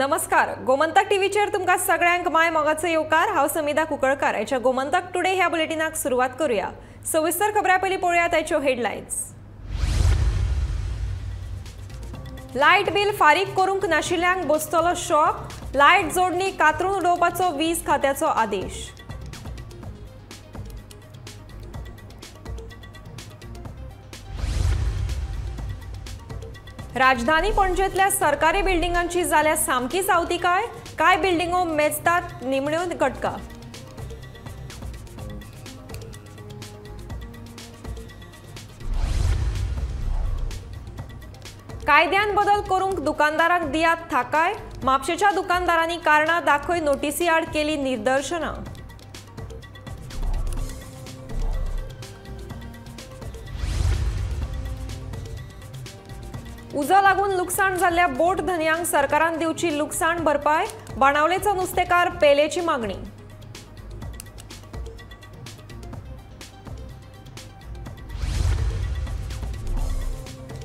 नमस्कार, गोमंतक टीव्हीचेर तुमकां सगळ्यांक माय मोगाचो येवकार। हांव समिधा कुंकळकार। आयच्या गोमंतक टुडे ह्या बुलेटिनाक सुरवात करूया। सविस्तर खबरां पयलीं पळोवया ताच्यो हेडलायन्स। लायट बिल फारीक करूंक नाशिल्ल्यांक बसतलो शॉक। लायट जोडणी कातरून उडोवपाचो वीज खात्याचो आदेश। राजधानी पणजेंतल्या सरकारी बिल्डिंगांची जाल्या सामकीच आवतिकाय। कांय बिल्डिंगो मेजतात निमण्यो घटका। कायद्यान बदल करूंक दुकानदारांक दियात थाकाय। म्हापशेच्या दुकानदारांनी कारणां दाखय नोटीसी आड केली निदर्शनां। उजो लागून लुकसाण जाल्ल्या बोट धन्यांक सरकारान दिवची लुकसाण भरपाय। बाणावलेचो नुस्तेकार पेलेची मागणी।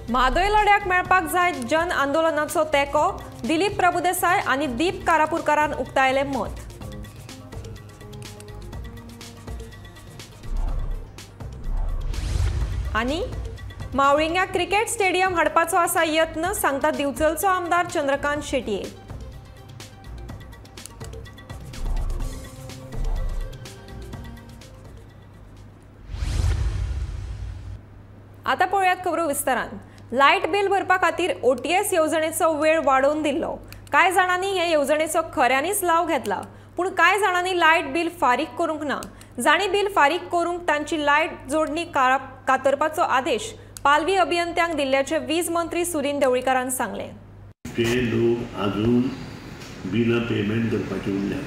म्हादय लढ्याक मेळपाक जाय जन आंदोलनाचो तेंको। दिलीप प्रभुदेसाय आनी दीप कारापुरकारान उक्तायलें मत। आनी मावळिंग्या क्रिकेट स्टेडियम हाडपाचो आसा यत्न, सांगता दिवचलचो आमदार चंद्रकांत शेटये। आतां पळोवयात खबरो विस्तारान। लायट बिल भरपा खातीर ओटीएस येवजणेचो वेळ वाडोवन दिल्लो। कांय जाणांनी हे येवजणेचो खऱ्यांनीच लाव घेतला, पूण कांय जाणांनी लायट बिल फारीक करूंक ना। जाणी बिल फारीक करूंक तांची लायट जोडणी कातरपाचो आदेश पालवी अभियंत्यांक दिल्ल्याचे वीज मंत्री सुनील ढवळीकारान सांगले। ते लोक अजून बिलां पेमेंट करपाचे उरल्या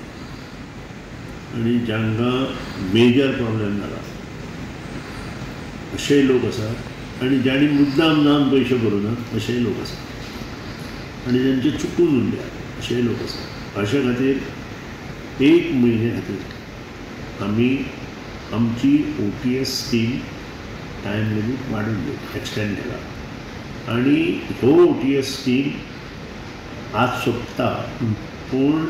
आनी जांकां मेजर प्रॉब्लेम जाला अशे लोक आसात आनी जाणी मुद्दाम जावन पयशे भरूना अशेय लोक आसात आनी जांचे चुकून उरल्या अशेय लोक आसात। अशे खातीर 1 म्हयने खातीर आमी आमची OTS स्कीम टायम लिमीट वाडून दिली, एक्सटेंड केला आनी ह्यो OTS स्कीम आज सोंपता। पूण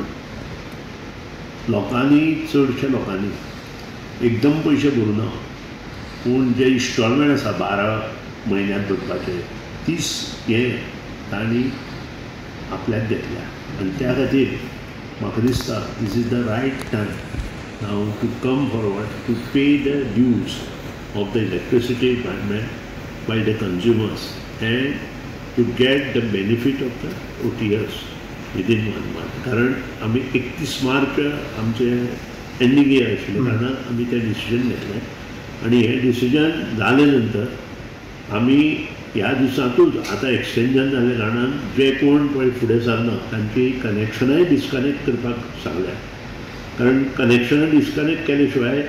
लोकांनी चडशे लोकांनी एकदम पयशे भरूना, पूण जे इन्स्टॉलमेंट आसा 12 म्हयन्यांत भरपाचे 30 हे तांणी आपल्याक घेतल्या आनी त्या खातीर म्हाका दिसता this is the right time now to come forward to pay the dues of the electricity payment by the consumers and to get the benefit of the OTS within 1 month. कारण आम्ही 31 मार्च आमचे एंडिंग इयर आशिल्ले कारणान आमी तें decision घेतलें आनी हें डिसिजन जाले नंतर आमी ह्या दिसांतूच आतां एक्सटेंशन जाल्या कारणान जे कोण पळय फुडें सरना तांची कनेक्शनाय डिस्कनेक्ट करपाक सांगल्या। कारण कनेक्शनां डिस्कनेक्ट केले शिवाय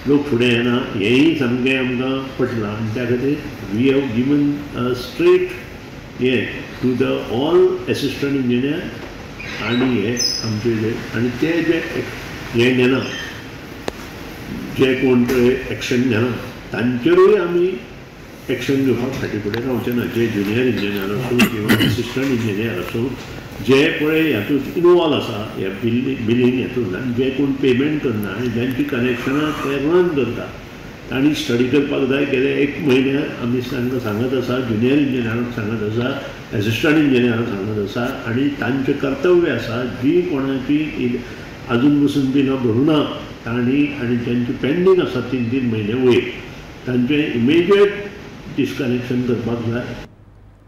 लोक फुडें येना, हेंय सामकें आमकां पटलां आनी त्या खातीर वी हॅव गिवन स्ट्रेट हे to the all assistant engineer आनी हे आमचे जे आनी ते जे हे घेना जे कोण पळय एक्शन घेना तांचेरूय आमी एक्शन घेवपाक फाटीं फुडें रावचें ना। जे ज्युनियर इंजिनियर आसूं किंवा एसिस्टंट इंजिनियर आसूं जे पळय हातूंत इनवॉल्व आसा ह्या बिलींग हातूंत आनी जे कोण पेमेंट करना आनी ज्यांची कनेक्शनां ते रन करता तांणी स्टडी करपाक जाय। गेले 1 म्हयन्यात आमी तांकां सांगत आसा, ज्युनियर इंजिनियरांक सांगत आसा, एसिस्टंट इंजिनियरांक सांगत आसा आनी तांचें कर्तव्य आसा जी कोणाची अजून पसून बिलां भरूना तांणी आनी ज्यांची पेंडींग आसा 3-3 म्हयने वयर तांचें इमिजिएट डिस्कनेक्शन करपाक जाय।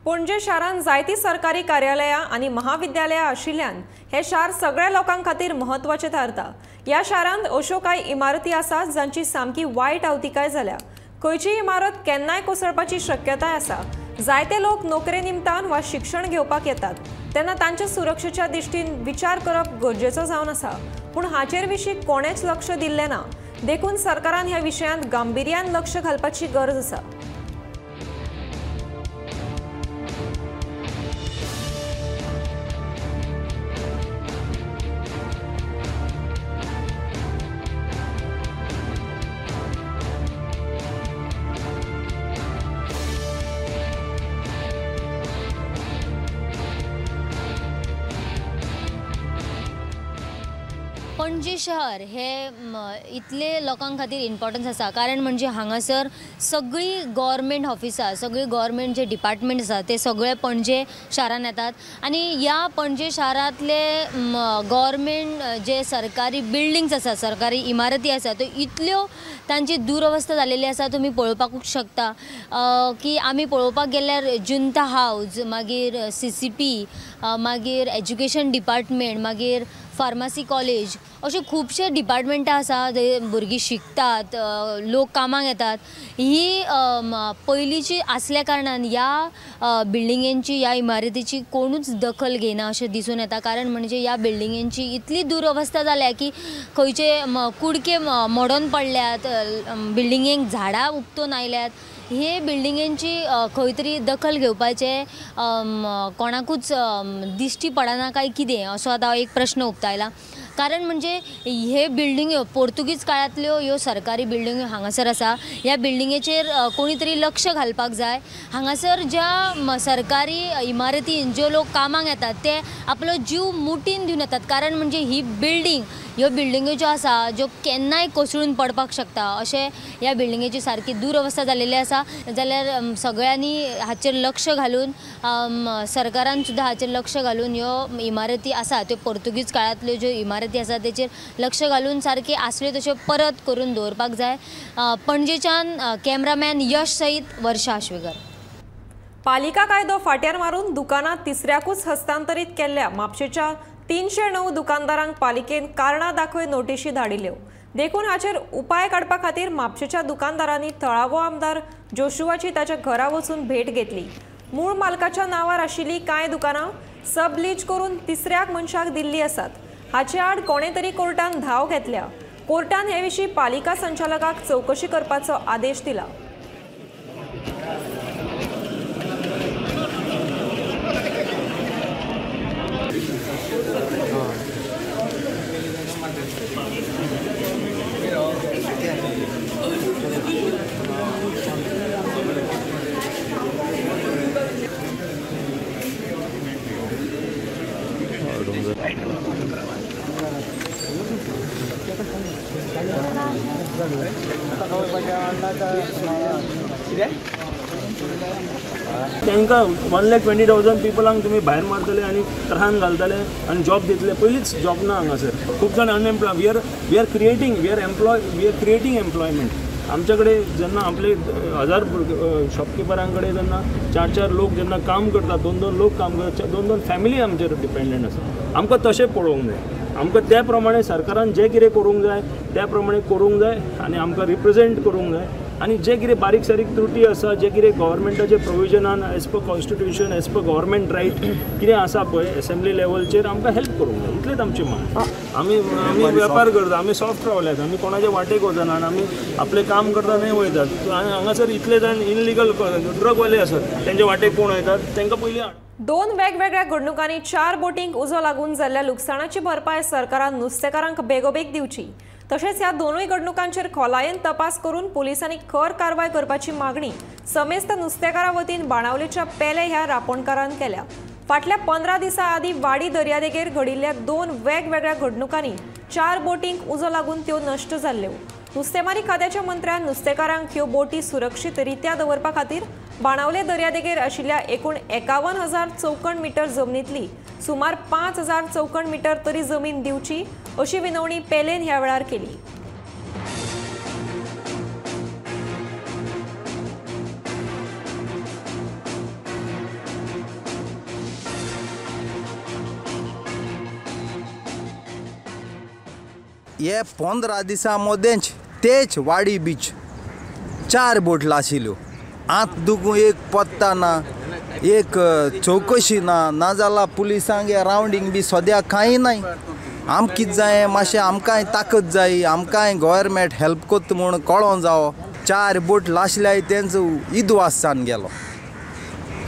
पणजे शारांत जायतीं सरकारी कार्यालयां आनी महाविद्यालयां आशिल्ल्यान हे शार सगळ्या लोकां खातीर म्हत्वाचें थारता। ह्या शारांत अश्यो कांय इमारती आसात जांची सामकी वायट आवतिकाय जाल्या। खंयचीय इमारत केन्नाय कोसळपाची शक्यताय आसा। जायते लोक नोकरे निमतान वा शिक्षण घेवपाक येतात तेन्ना तांच्या सुरक्षेच्या दिश्टीन विचार करप गरजेचो जावन आसा, पूण हाचेर विशीं कोणेच लक्ष दिल्लें ना। देखून सरकारान ह्या विशयांत गांभीर्यान लक्ष घालपाची गरज आसा। पणजी शहर हे इतले लोकां खातीर इम्पॉर्टन्स आसा, कारण म्हणजे हांगासर सगळी गव्हर्मेंट ऑफिसां, सगळी गव्हर्मेंट जे डिपार्टमेंट आसा ते सगळे पणजे शारान येतात आणि ह्या पणजे शारांतले गव्हर्मेंट जे सरकारी बिल्डिंग्स आसा, सरकारी इमारती आसा त्यो इतल्यो तांची दुरवस्था जालेली आसा, तुमी पळोवपाकूच शकता की आमी पळोवपाक गेल्यार जुंता हावज, मागीर CCP, मागीर एज्युकेशन डिपार्टमेंट, मागीर फार्मासी कॉलेज, अशे खुबशे डिपार्टमेंटां आसा जंय भुरगीं शिकतात, लोक कामाक येतात. ही पयलींची आसल्या कारणान ह्या बिल्डिंगेंची, ह्या इमारतीची कोणूच दखल घेना अशें दिसून येता. कारण म्हणजे ह्या बिल्डिंगेंची इतली दुरवस्था जाल्या की खंयचे कुडके मोडून पडल्यात, बिल्डिंगेक झाडां उक्तून आयल्यात. हे बिल्डिंगेंची खंय तरी दखल घेवपाचे कोणाकूच दिश्टी पडना काय कितें असो आतां एक प्रश्न उक्तायला. कारण म्हणजे हे बिल्डिंग्यो पोर्तुगीज काळांतल्यो ह्यो सरकारी बिल्डिंग्यो हांगासर आसा. ह्या बिल्डिंगेचेर कोणी तरी लक्ष घालपाक जाय. हांगासर ज्या सरकारी इमारतीन ज्यो लोक कामाक येतात ते आपलो जीव मुठीन दिवन येतात. कारण म्हणजे ही बिल्डिंग, ह्यो बिल्डिंग्यो ज्यो आसा ज्यो केन्नाय कोसळून पडपाक शकता अशें ह्या बिल्डिंगेची सारकी दुरवस्था जालेली आसा. जाल्यार सगळ्यांनी हाचेर लक्ष घालून, सरकारान सुद्दां हाचेर लक्ष घालून ह्यो इमारती आसा त्यो पोर्तुगीज काळांतल्यो ज्यो इमारती आसा तेचेर लक्ष घालून सारके आसल्यो तश्यो परत करून दवरपाक जाय. पणजेच्यान कॅमेरामॅन यश सयत वर्षा आश्वेकर. पालिका कायदो फाट्यार मारून दुकानां तिसऱ्याकूच हस्तांतरीत केल्ल्या म्हापशेच्या 309 दुकानदारांक पालिकेन कारणां दाखय नोटीशी धाडिल्ल्यो. देखून हाचेर उपाय काडपा खातीर म्हापशेच्या दुकानदारांनी थळावो आमदार जोशुआची ताच्या घरा वचून भेट घेतली. मूळ मालकाच्या नांवार आशिल्लीं कांय दुकानां सब लीज करून तिसऱ्याक मनशाक दिल्लीं आसात. हाचे आड कोणे तरी कोर्टान धाव घेतल्या. कोर्टान हे विशीं पालिका संचालकाक चवकशी करपाचो आदेश दिला. तांकां 1,20,000 पिपलांक तुमी भायर मारतले आनी त्रासान घालतले आनी जॉब दितले. पयलींच जॉब ना हांगासर. खूब जाण unemploy. We are creating employment. आमचे कडेन जेन्ना आपले 1000 शॉपकिपरां कडेन जेन्ना 4 लोक जेन्ना काम करतात, 2 लोक काम करतात, 2 फॅमिली आमचेर डिपेंडंट आसा. आमकां तशें पळोवंक जाय. आमकां त्या प्रमाणे सरकारान जें कितें करूंक जाय त्या प्रमाणे करूंक जाय आनी आमकां रिप्रेझेंट करूंक जाय. आनी जे कितें बारीक सारीक त्रुटी आसा, जे कितें गव्हर्मेंटाचे प्रोविजनान as per constitution, as per government right कितें आसा पळय असेंब्ली लेवलचेर आमकां हेल्प करूंक जाय. इतलेंच आमची माग. आमी वेपार करता, आमी सॉफ्ट रावल्यात, आमी कोणाचे वाटेक वचना, आमी आपलें काम करता थंय वयतात. हांगासर इतले जाण इनलिगल ड्रगवाले आसात, तेंचे वाटेक कोण वयतात तांकां पयलीं हाड. 2 वेगवेगळ्या घडणुकांनी 4 बोटींक उजो लागून जाल्ल्या लुकसाणाची भरपाय सरकारान नुस्तेकारांक बेगोबेग दिवची. तशेंच ह्या दोनूय घडणुकांचेर खोलायेन तपास करून पुलिसांनी खर कारवाय करपाची मागणी समेस्त नुस्तेकारां वतीन बाणावलेच्या पेले ह्या रापणकारान केल्या. फाटल्या 15 दिसां आदीं वाडी दर्यादेगेर घडिल्ल्या 2 वेगवेगळ्या घडणुकांनी 4 बोटींक उजो लागून त्यो नश्ट जाल्ल्यो. नुस्तेमारी खात्याच्या मंत्र्यान नुस्तेकारांक ह्यो बोटी सुरक्षीत रित्या दवरपा खातीर बाणावले दर्यादेगेर आशिल्ल्या एकूण 51,000 चौखण मीटर जमनींतली सुमार 5,000 चौखण मीटर तरी जमीन दिवची अशी विनवणी पेलेन ह्या वेळार केली. हे 15 दिसां मदेंच तेच वाडी बीच 4 बोट आशिल्ल्यो. आत दुखू एक पत्ता ना, एक चौकशी ना जाल्यार पुलिसांक रावंडींग बी सद्या कांय नाय. आमकां कितें जाय, मातशें आमकांय ताकद जाय, आमकांय गव्हर्मेंट हेल्प करता म्हूण कळों जावो. 4 बोट लासल्याय तेंचो इदवास जावन गेलो.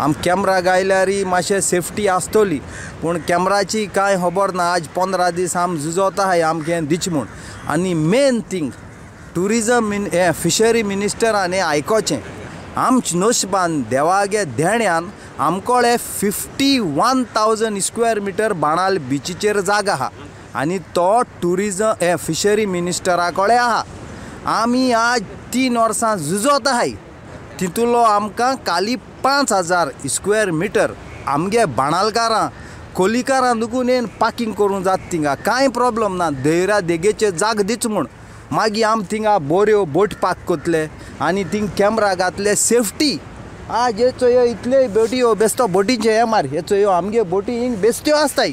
आम कॅमेरा गायल्यारी मातशें सेफ्टी आसतली, पूण कॅमेराची कांय खबर ना. आज 15 दीस आम झुजोता हाय आमकां दिच म्हूण. आनी मेन थिंग ट्युरिजम फिशरी मिनिस्टरान हें आयकोचें. आमचे नोशबान देवागे देण्यान आमकोळे 51,000 स्क्वेअर मिटर बाणाल बिचीचेर जागा आहा आनी तो टुरिजम फिशरी मिनिस्टरा कडेन आहा. आमी आज 3 वर्सां झुजत आहाय. तितूलो आमकां खाली 5,000 स्क्वेअर मिटर आमगे बाणालकारां खोलीकारां दुखून येवन पार्किंग करूं जाता थिंगा कांय प्रॉब्लम ना. देगरा देगेचे जाग दिच म्हूण मागीर आम थिंगा बऱ्यो बोट पार्क कोतले आनी थिंग कॅमेरा घातले सेफ्टी. आज हे चोयो इतल्यो बोटी बेस्तो बोटीचे हे मार हे चोयो आमगे बोटी हिंग बेश्ट्यो आसताय.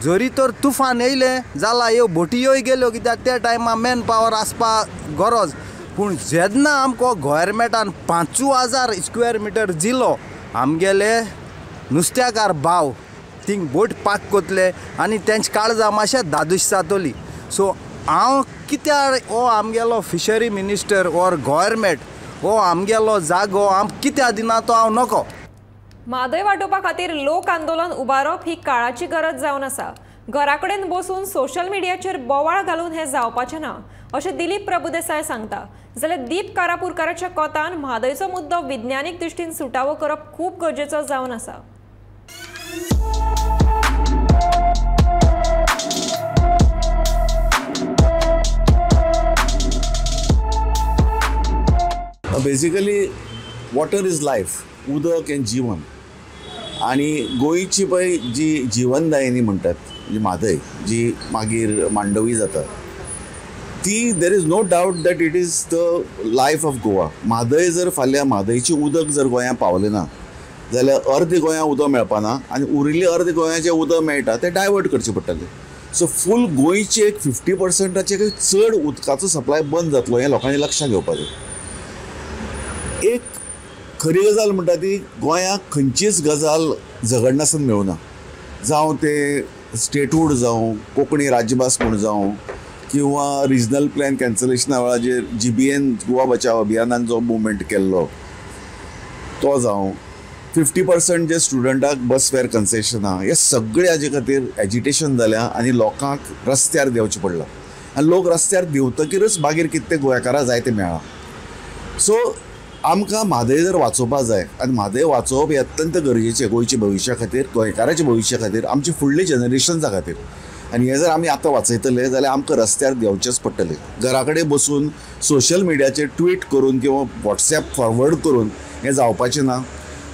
जरी तर तुफान येयलें जाल्यार ह्यो बोटयोय गेल्यो कित्याक त्या टायमार मॅन पावर आसपा गरज. पूण जेन्ना आमकां गोवोरमेंटान 5,000 स्क्वेअर मिटर दिलो आमगेले नुस्त्याकार भाव थिंग बोट पार्क कोतले आनी तेंचे काळजां मातशें धादोश जातोली. सो हांव कित्याक हो आमगेलो फिशरी मिनिस्टर ऑर गोवोरमेंट हो आमगेलो जागो आम कित्याक दिना तो हांव नको. म्हादय वांटोवपा खातीर लोक आंदोलन उबारप ही काळाची गरज जावन आसा. घरा कडेन बसून सोशल मिडियाचेर बोवाळ घालून हें जावपाचें ना अशें दिलीप प्रभुदेसाय सांगता. जाल्यार दीप कारापुरकाराच्या कोतान म्हादयचो मुद्दो विज्ञानीक दृश्टीन सुटावो करप खूब गरजेचो जावन आसा. Basically water is life. उदक हें जीवन. आनी गोंयची पळय जी जीवनदायिनी म्हणटात जी म्हादय जी मागीर मांडवी जाता ती there is no doubt that it is the life of Goa. Mhadei जर फाल्यां म्हादयची उदक जर गोंयांत पावलें ना जाल्यार अर्दे गोंयां उदक मेळपाना आनी उरिल्लें अर्दे गोंयां जें उदक मेळटा तें डायवर्ट करचें पडटलें. सो फूल गोंयचे एक 50%चे चड उदकाचो सप्लाय बंद जातलो हें लोकांनी लक्षांत घेवपाचें. एक खरी गजाल म्हणटा ती गोंयांक खंयचीच गजाल झगडनासतना मेळूना. जावं ते स्टेटहूड जावं कोंकणी राज्यभास म्हूण जावं किंवा रिजनल प्लॅन कॅन्सलेशना वेळाचेर GBN गोवा बचाव अभियानान जो मुवमेंट केल्लो तो जावं 50% जे स्टुडंटाक बस फेअर कन्सेशनां हे सगळे हाजे खातीर एजिटेशन जाल्या आनी लोकांक रस्त्यार देंवचें पडलां. आनी लोक रस्त्यार देंवतकीरच मागीर कितें ते गोंयकारां जाय तें मेळ्ळां. सो आमकां म्हादय जर वाचोवपा जाय आनी म्हादय वाचोवप हें अत्यंत गरजेचें गोंयच्या भविश्या खातीर गोंयकाराच्या भविश्या खातीर आमच्या फुडल्या जनरेशन्सा खातीर. आनी हें जर आमी आतां वाचयतले जाल्यार आमकां रस्त्यार देंवचेंच पडटलें. घरा कडेन बसून सोशल मिडियाचेर ट्वीट करून किंवा वॉट्सॅप फॉरवर्ड करून हें जावपाचें ना.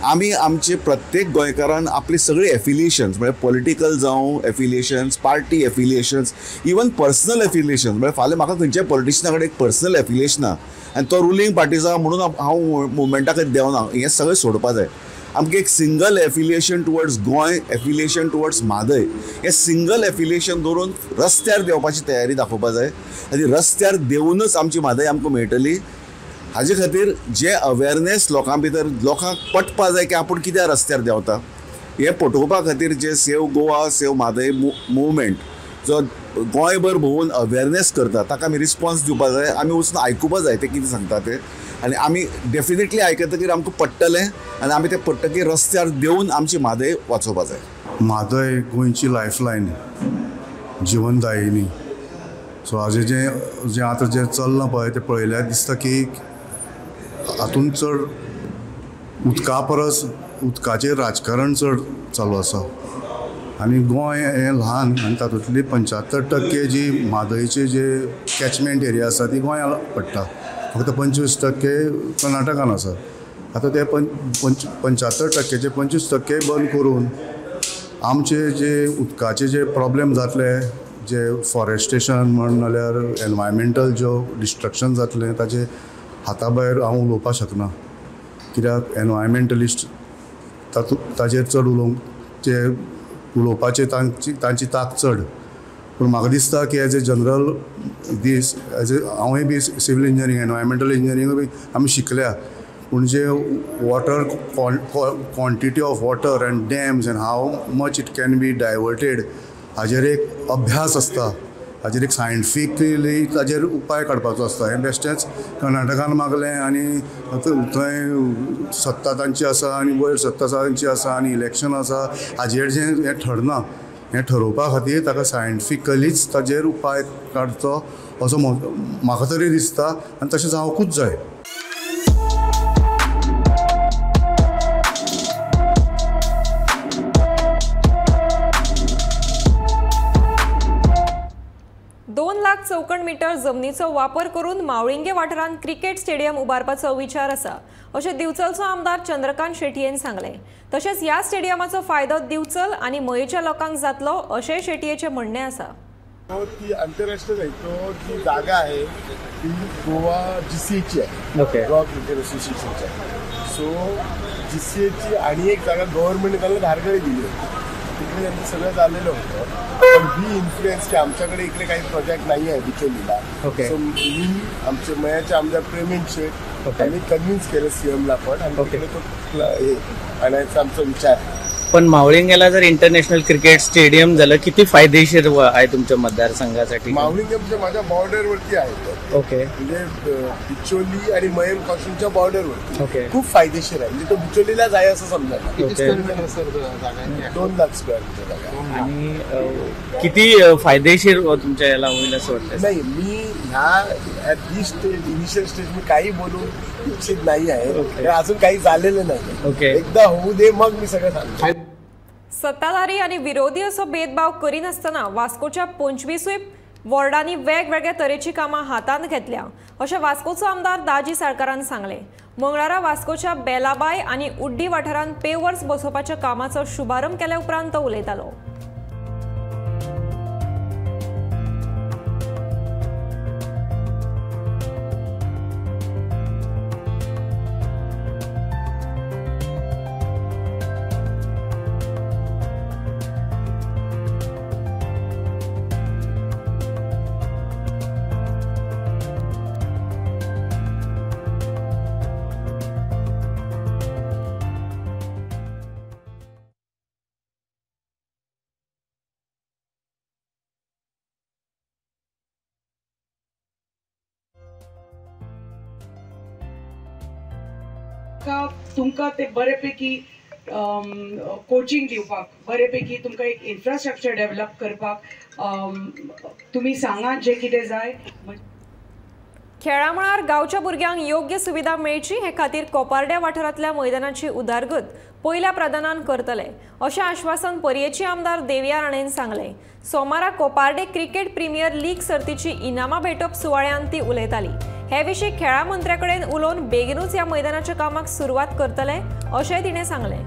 आमी आमचे प्रत्येक गोंयकारान आपली सगळी एफिलिएशन्स म्हणजे पॉलिटिकल जावं एफिलिएशन्स पार्टी एफिलिएशन्स इवन पर्सनल एफिलिएशन्स म्हणजे फाल्यां म्हाका खंयच्याय पॉलिटिशना कडेन एक पर्सनल एफिलिएशन आहा आनी तो रुलींग पार्टीचा म्हणून हांव मुवमेंटा खातीर देंवना हें सगळें सोडपा जाय. आमकां एक single affiliation towards Goa affiliation towards Mhadei हें सिंगल एफिलिएशन दवरून रस्त्यार देंवपाची तयारी दाखोवपा जाय आनी रस्त्यार देंवूनच आमची म्हादय आमकां मेळटली. हाजे खातीर जे अवेरनेस लोकां भितर लोकांक पटपा जाय की आपूण कित्याक रस्त्यार देंवता हें पटोवपा खातीर जे save Goa save Mhadei movement जो गोंयभर भोंवून अवेरनेस करता ताका आमी रिस्पॉन्स दिवपा जाय. आमी वचून आयकुपा जाय ते कितें सांगता तें आनी आमी डेफिनेटली आयकतकीर आमकां पडटलें आनी आमी तें पडटकीर रस्त्यार देंवन आमची म्हादय वाचोवपा जाय. म्हादय गोंयची लायफलायन जिवनदायिनी. सो हाजें जें आतां जें चल्लां पळय तें पळयल्यार दिसता की हातूंत चड उदका परस उदकाचेर राजकारण चड चालू आसा. आनी गोंय हें ल्हान आनी तातूंतली 75% जी म्हादयचे जे कॅचमेंट एरिया आसा ती गोंयांत पडटा. फक्त 25% कर्नाटकान आसा. आतां ते 75%चे 25% बंद करून आमचे जे उदकाचे जे प्रॉब्लेम जातले जे फॉरेस्टेशन म्हण नाल्यार एनवायरमेंटल ज्यो डिस्ट्रक्शन जातलें ताचे हाता भायर हांव उलोवपाक शकना. कित्याक एनवायरमेंटलिस्ट ताचेर चड उलोवपाचे तांची ताक चड. पूण म्हाका दिसता की एज ए जनरल दीस हांवूय B civil engineering environmental engineering बी आमी शिकल्या. पूण जे water quantity of water and dams and how much it can be diverted हाजेर एक अभ्यास आसता. हाजेर एक सायंटिफिकली ताजेर उपाय काडपाचो आसता. हें बेश्टेंच कर्नाटकान मागलें आनी थंय सत्ता तांची आसा आनी वयर सत्ता तांची आसा आनी इलेक्शन आसा हाजेर जें हें ठरना. हें ठरोवपा खातीर ताका सायंटिफिकलीच ताजेर उपाय काडचो असो म्हाका तरी दिसता आनी तशें जावंकूच जाय. चौकण मीटर जमनीचो वापर करून मावळिंगे वाठारांत क्रिकेट स्टेडियम उबारपाचो विचार आसा अशें दिवचलचो आमदार चंद्रकांत शेटयेन सांगलें. तशेंच ह्या स्टेडियमाचो फायदो दिवचल आनी मयेच्या लोकांक जातलो अशें शेटयेचें म्हणणें आसा. ती आंतरराष्ट्रीय जी जागा आहे ती गोवा GCAची आहे, गोवा क्रिकेट असोसिएशनची आहे. सो GCAची आणि एक जागा गव्हर्नमेंटने त्याला धारगळी दिली होती, तिकडे त्यांचं सगळं झालेलं होतं. पण ही इन्फ्लुएन्स की आमच्याकडे इकडे काही प्रोजेक्ट नाही आहे बिचोलीला. सो मी आमचे मयाचे आमदार प्रेमीन शेठ त्यांनी कन्व्हिन्स केलं CMला पण आणि तिकडे तो हे आणायचा आमचा विचार आहे. पण मावळिंगेला जर इंटरनॅशनल क्रिकेट स्टेडियम झालं किती फायदेशीर आहे तुमच्या मतदारसंघासाठी? मावळिंगे माझ्या बॉर्डरवरती आहे, म्हणजे बिचोली आणि मयम कॉशनच्या बॉर्डरवरती खूप फायदेशीर आहे. म्हणजे तो बिचोलीलाच आहे असं समजायला. 2 लाख स्क्वेअर मीटर जागा. आणि किती फायदेशीर तुमच्या याला होईल असं वाटतं? नाही, मी ह्या इनिशियल स्टेज मी काही बोलू इच्छित नाही आहे. अजून काही झालेलं नाही. एकदा होऊ दे मग मी सगळं सांगतो. सत्ताधारी आणि विरोधी असो भेदभाव करिनासतना वास्कोच्या 25 वॉर्डांनी वेगवेगळ्या तरेची कामां हातांत घेतल्या अशें वास्कोचो आमदार दाजी साळकारान सांगलें. मंगळारा वास्कोच्या बेलाबाय आनी उड्डी वाठारांत पेवर्स बसोवपाच्या कामाचो शुभारंभ केल्या उपरांत तो उलयतालो. तुमकां ते बरेपैकी कोचिंग दिवपाक, बरेपैकी तुमकां एक इन्फ्रास्ट्रक्चर डेव्हलप करपाक तुम्ही सांगा जे कितें जाय. खेळा मळार गांवच्या भुरग्यांक योग्य सुविधा मेळची हे खातीर कोपार्डे वाठारांतल्या मैदानाची उदारगत पयल्या प्राधान्यान करतले अशें आश्वासन पर्येची आमदार देविया राणेन सांगलें. सोमारा कोपार्डे क्रिकेट प्रिमियर लीग सर्तीची इनामां भेटप सुवाळ्यान ती उलयताली. हे विशीं खेळा मंत्र्या कडेन उलोवन बेगीनूच ह्या मैदानाच्या कामाक सुरवात करतले अशेंय तिणें सांगलें.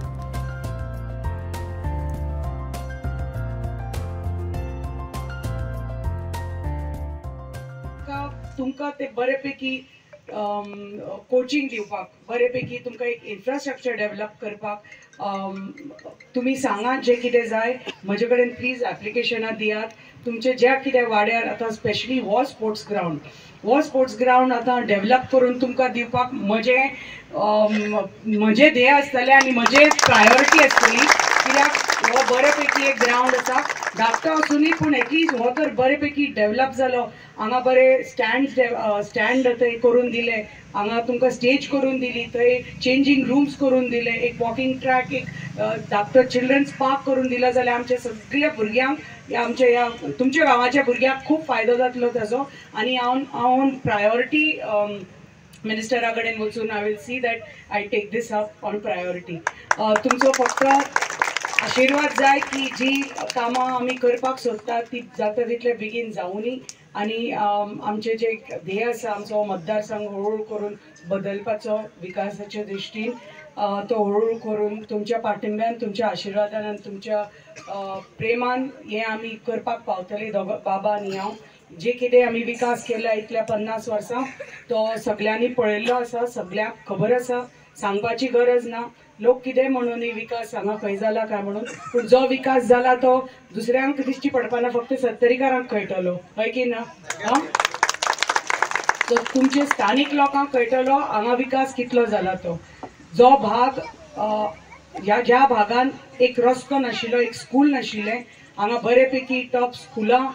तुमकां ते बरेपैकी कोचिंग दिवपाक, बरेपैकी तुमकां एक इन्फ्रास्ट्रक्चर डेव्हलप करपाक तुम्ही सांगा जे कितें जाय. म्हजे कडेन प्लीज ऍप्लिकेशनां दियात. तुमचे ज्या कितें वाड्यार आतां स्पेशली हो स्पोर्ट्स ग्राउंड आतां डेव्हलप करून तुमकां दिवपाक म्हजे ध्येय आसतलें आनी म्हजे प्रायोरिटी आसतली. कित्याक हो बरेपैकी एक ग्राउंड आसा, धाकटो आसुनी पूण एटलीस्ट हो तर बरेपैकी डेव्हलप जालो. हांगा बरे स्टँड थंय करून दिले, हांगा तुमकां स्टेज करून दिली, थंय चेंजिंग रूम्स करून दिले, एक वॉकिंग ट्रॅक, एक धाकटो चिल्ड्रन्स पार्क करून दिला जाल्यार आमच्या सगळ्या भुरग्यांक, आमच्या ह्या तुमच्या गांवाच्या भुरग्यांक खूप फायदो जातलो ताजो. आनी हांव प्रायोरिटी मिनिस्टरा कडेन वचून I will see that I take this up on priority. तुमचो फक्त आशिर्वाद जाय की जी कामां आमी करपाक सोदतात ती जाता तितले बेगीन जावनी आनी आमचे जे ध्येय आसा आमचो मतदारसंघ हळूहळू करून बदलपाचो विकासाच्या दृश्टीन तो हळूहळू करून तुमच्या पाठिंब्यान, तुमच्या आशिर्वादान आनी तुमच्या प्रेमान हे आमी करपाक पावतले. बाबा आनी हांव जे कितें आमी विकास केला इतल्या 50 वर्सां तो सगळ्यांनी पळयल्लो आसा, सगळ्यांक खबर आसा, सांगपाची गरज ना. लोक कितें म्हणून विकास हांगा खंय जाला काय म्हणून, पूण जो विकास जाला तो दुसऱ्यांक दिश्टी पडपाना, फक्त सत्तरीकारांक कळटलो, हय की ना? तो तुमचे स्थानीक लोकांक कळटलो हांगा विकास कितलो जाला तो. जो भाग ज्या भागान एक रस्तो नाशिल्लो, एक स्कूल नाशिल्लें, हांगा बरेपैकी टॉप स्कुलां,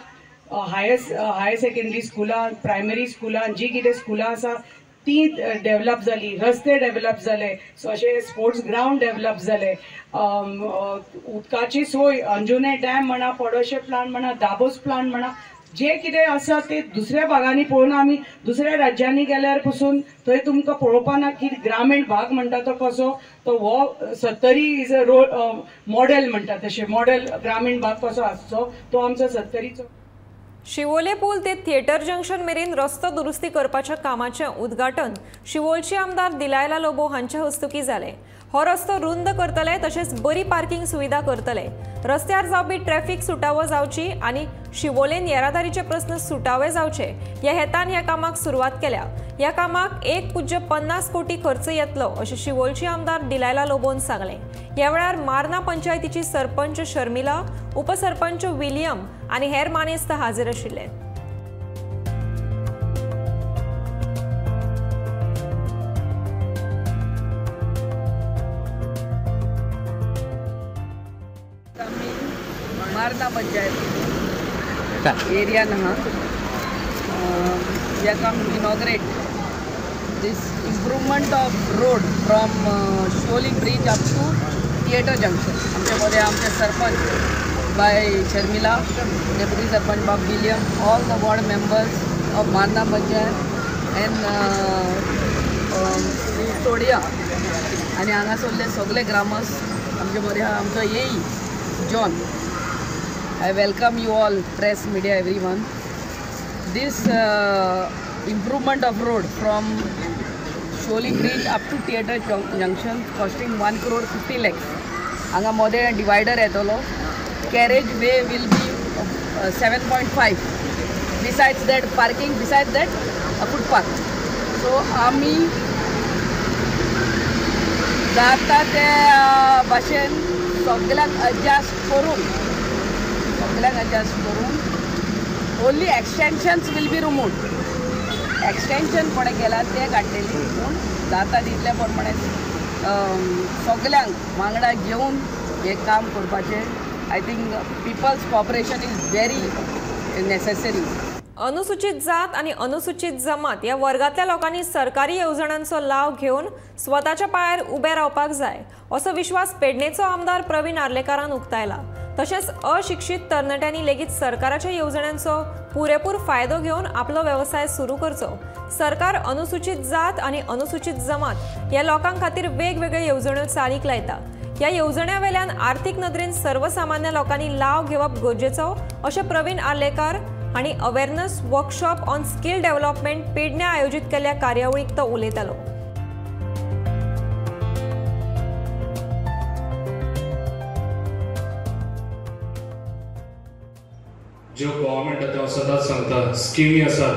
हायर सेकंडरी स्कुलां, प्रायमरी स्कुलां, जी कितें स्कुलां आसा ती डेव्हलप जाली, रस्ते डेव्हलप जाले, अशें स्पोर्ट्स ग्राउंड डेव्हलप जाले, उदकाची सोय, अंजुने डॅम म्हणा, पडोशे प्लांट म्हणा, दाबोस प्लांट म्हणा, जे कितें आसा ते दुसऱ्या भागांनी पळोवन आमी दुसऱ्या राज्यांनी गेल्यार पसून थंय तुमकां पळोवपाना की ग्रामीण भाग म्हणटा तो कसो, तो हो सत्तरी इज अ मॉडेल म्हणटा तशें, मॉडेल ग्रामीण भाग कसो आसचो तो आमचो सत्तरीचो. शिवोले पूल ते थिएटर जंक्शन मेरेन रस्तो दुरुस्ती करपाच्या कामाचें उद्घाटन शिवोलचे आमदार दिलायला लोबो हांच्या हस्तुकी जालें. हो रस्तो रुंद करतले तशेंच बरी पार्किंग सुविधा करतले. रस्त्यार जावपी ट्रॅफिक सुटावो जावची आनी शिवोलेन येरादारीचे प्रस्न सुटावे जावचे ह्या हेतान ह्या कामाक सुरवात केल्या. ह्या कामाक 1.50 कोटी खर्च येतलो अशें शिवोलचे आमदार दिलायला लोबोन सांगलें. ह्या वेळार मार्ना पंचायतीची सरपंच शर्मिला, उपसरपंच विलियम आनी हेर मानेस्त हाजीर आशिल्ले. मार्ना पंचायत एरिया नहा yakam inaugurate this improvement of road from Sholi Bridge up to Theatre Junction. आमच्यामध्ये आमचे सरपंच बाय शर्मिला, डेप्युटी सरपंच बाब William, all the ward members of Marna panchayat and तोडिया आणि हांगासरले सगळे ग्रामस्थ आमचे बरे आमचो येई John. I welcome you all, press, media, everyone. This improvement of road from Sholi Bridge up to Theatre Junction costing 1.50 crore. Anga mode divider etolo. Carriage way will be 7.5. Besides that parking, besides that a footpath. So आम्ही जाता ते भाशेन सगळ्यांक adjust करून only extensions will be removed. Extension कोणे केला ते काडलेली पूण जाता तितल्या प्रमाणे सगळ्यांक वांगडा घेवन हे काम करपाचें. I think peoples cooperation is very necessary. अनुसूचित जात आणि अनुसूचित जमात या वर्गातल्या लोकांनी सरकारी येवजण्यांचो लाव घेऊन स्वताच्या पायार उबे रावपाक जाय असो विश्वास पेडणेचो आमदार प्रवीण आर्लेकारान उक्तायला. तशेंच अशिक्षित तरणाट्यांनी लेगीत सरकाराच्या येवजण्यांचो पुरेपूर फायदो घेवन आपलो व्यवसाय सुरू करचो. सरकार अनुसूचित जात आणि अनुसूचित जमात या लोकां खातीर वेगवेगळ्यो येवजण्यो चालीक लायता. ह्या येवजण्या वेल्यान आर्थीक नदरेन सर्वसामान्य लोकांनी लाव घेवप गरजेचो अशें प्रवीण आर्लेकार हांणी awareness workshop on skill development पेडण्या आयोजीत केल्ल्या कार्यावळीक तो उलयतालो. ज्यो गव्हर्मेंट आतां सदांच सांगता स्किमी आसात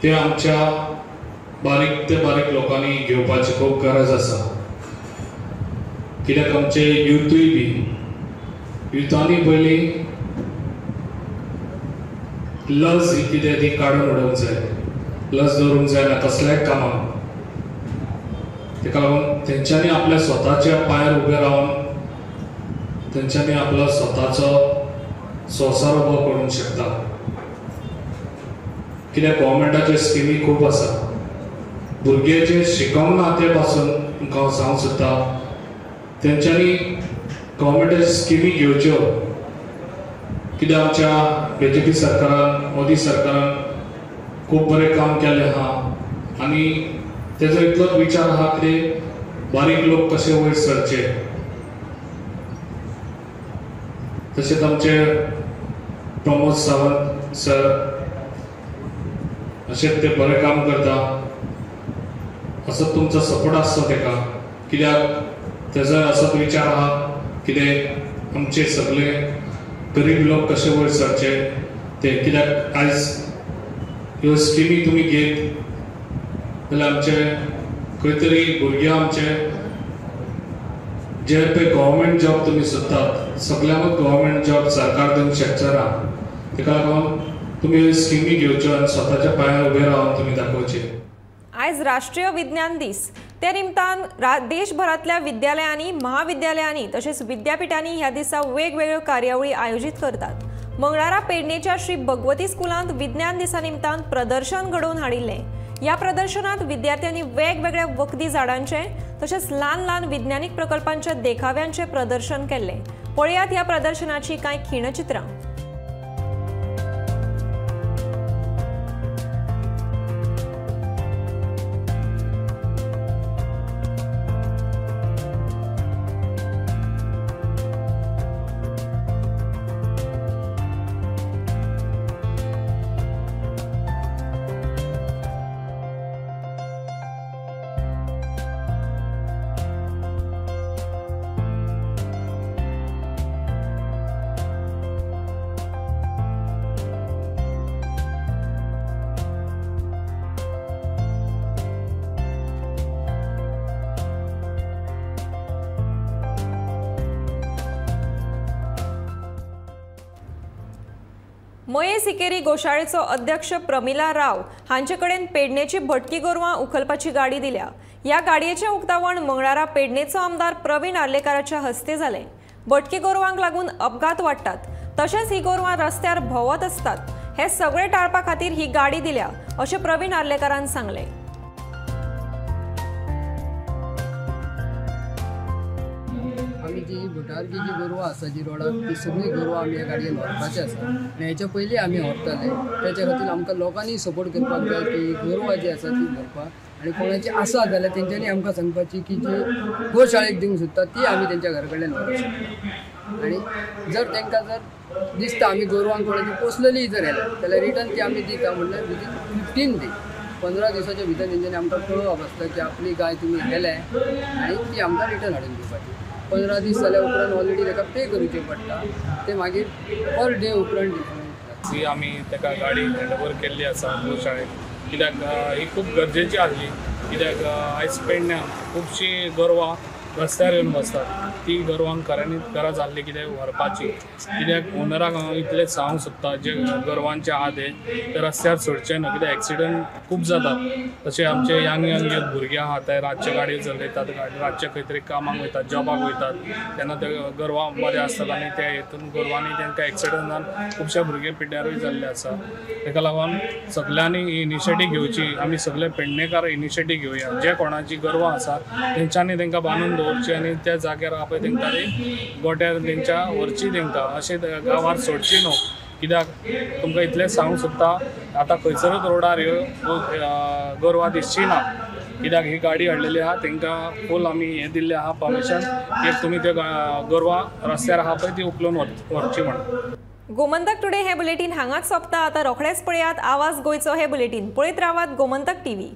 ते आमच्या बारीक ते बारीक लोकांनी घेवपाची खूब गरज आसा. कित्याक आमचे युथूय बी युथांनी पयलीं लस ही कितें ती काडून उडोवंक जाय, लस दवरूंक जायना कसल्याय कामाक. ताका लागून तेंच्यांनी आपल्या स्वताच्या पांयार उबे रावन तेंच्यांनी आपलो स्वताचो संवसार उबो करूंक शकता. कित्याक गव्हर्मेंटाच्यो स्किमी खूब आसा. भुरगे जे शिकोंक ना ते पासून तुमकां हांव सांगूंक सोदता तेंच्यांनी गव्हर्मेंटाच्यो स्किमी घेवच्यो. कित्याक आमच्या BJP सरकारान, मोदी सरकारान खूब बरें काम केलें आहा आनी तेजो इतलोच विचार आहा की बारीक लोक कशे वयर सरचे. तशेंच आमचे प्रमोद सावंत सर अशेंच ते बरें काम करता. असो तुमचो सपोर्ट आसचो ताका. कित्याक तेजो असोच विचार आहा कितें आमचे सगळे गरीब लोक कशे वयर सरचे ते. कित्याक आयज ह्यो स्किमी तुमी घेत जाल्यार आमचे खंय तरी भुरगे आमचे जे पळय गव्हर्मेंट जॉब तुमी सोदतात सगळ्यांकूच गव्हर्मेंट जॉब सरकार दिवंक शकचो ना. ताका लागून तुमी स्किमी घेवच्यो आनी स्वताच्या पांयार उबे रावन तुमी दाखोवचे. आयज राष्ट्रीय विज्ञान दीस. त्या निमतान देशभरातल्या विद्यालयांनी, महाविद्यालयांनी तशेंच विद्यापीठांनी ह्या दिसा वेगवेगळ्यो कार्यावळी आयोजीत करतात. मंगळारा पेडणेच्या श्री भगवती स्कुलांत विज्ञान दिसा निमतान प्रदर्शन घडोवन हाडिल्लें. ह्या प्रदर्शनात विद्यार्थ्यांनी वेगवेगळ्या वखदी झाडांचे तशेंच ल्हान ल्हान विज्ञानीक प्रकल्पांच्या देखाव्यांचे प्रदर्शन केल्लें. पळयात ह्या प्रदर्शनाची कांय खिणचित्रां. मये सिकेरी गोशाळेचो अध्यक्ष प्रमिला राव हांचे कडेन पेडणेची भटकी गोरवां उखलपाची गाडी दिल्या। या गाडयेचें उक्तावण मंगळारा पेडणेचो आमदार प्रवीण आर्लेकाराच्या हस्ते जालें। भटकी गोरवांक लागून अपघात वाडटात, तशेंच ही गोरवां रस्त्यार भोंवत असतात। हे सगळे टाळपा खातीर ही गाडी दिल्या अशें प्रवीण आर्लेकारान सांगलें। आमी जी भुटारकी जी गोरवां आसा जी रोडार ती सगळी गोरवां आमी ह्या गाडयेन व्हरपाचे आसा आनी हेच्या पयलीं आमी व्हरताले। त्याच्या खातीर आमकां लोकांनी सपोर्ट करपाक जाय की गोरवां जी आसा ती व्हरपाक आनी कोणाची आसा जाल्यार तेंच्यांनी आमकां सांगपाची की जी गोशाळेक दिवंक सोदता ती आमी तेंच्या घरा कडल्यान व्हरपाक शकता। आनी जर तेंकां जर दिसता आमी गोरवांक कोणाची पोसलेली जर येल्या जाल्यार रिटर्न ती आमी दिता म्हणल्यार विदीन 15 दे 15 दिसाच्या भितर तेंच्यांनी आमकां कळोवप आसता की आपली गाय तुमी गेले आनी ती आमकां रिटर्न हाडून दिवपाची। 15 दीस जाल्या उपरांत ऑलरेडी ताका पे करचें पडटा, ते मागीर पर डे उपरांत दिता। जी आमी ताका गाडी हँडओवर केल्ली आसा गोशाळेक, कित्याक ही खूब गरजेची आसली। कित्याक आयज पेडण्यां खुबशीं गोरवां रस्त्यार येवन बसतात। ती गोरवांक खऱ्यांनीच गरज आसली कितें व्हरपाची, कित्याक ओनराक हांव इतलें सांगूंक सोदता जे गोरवांचे आहात ते रस्त्यार सोडचे न्हू, कित्याक एक्सिडंट खूब जातात। तशें आमचे यंग भुरगे आहात ते रातचे गाडयो चलयतात, रातचे खंय तरी कामाक वयतात, जॉबाक वयतात, तेन्ना ते गोरवां मदें आसतात आनी ते हितून गोरवांनी तांकां एक्सिडंट जावन खुबशे भुरगे पिड्ड्यारूय जाल्ले आसा। ताका लागून सगल्यांनी ही इनिशिएटीव घेवची, आमी सगळे पेडणेकार इनिशिएटीव घेवया। जे कोणाची गोरवां आसा तेंच्यांनी तांकां बांदून दवरची आनी त्या जाग्यार आपय तेंकां गोट्यार तेंच्या व्हरची, तेंकां अशें गांवार सोडची न्हू। कित्याक तुमकां इतलें सांगूंक सोदता, आतां खंयसरूच रोडार ह्यो गोरवां दिसची ना, कित्याक ही गाडी हाडलेली आहा तेंकां फूल आमी हें दिल्लें आहा परमिशन की तुमी त्यो गोरवां रस्त्यार आहा पळय ती उखलून व्हरची म्हणून। गोमंतक टुडे हे बुलेटिन हांगाच सोंपता। आतां रोखडेच पळयात आवाज गोंयचो हे बुलेटिन। पळयत रावात गोमंतक टीव्ही।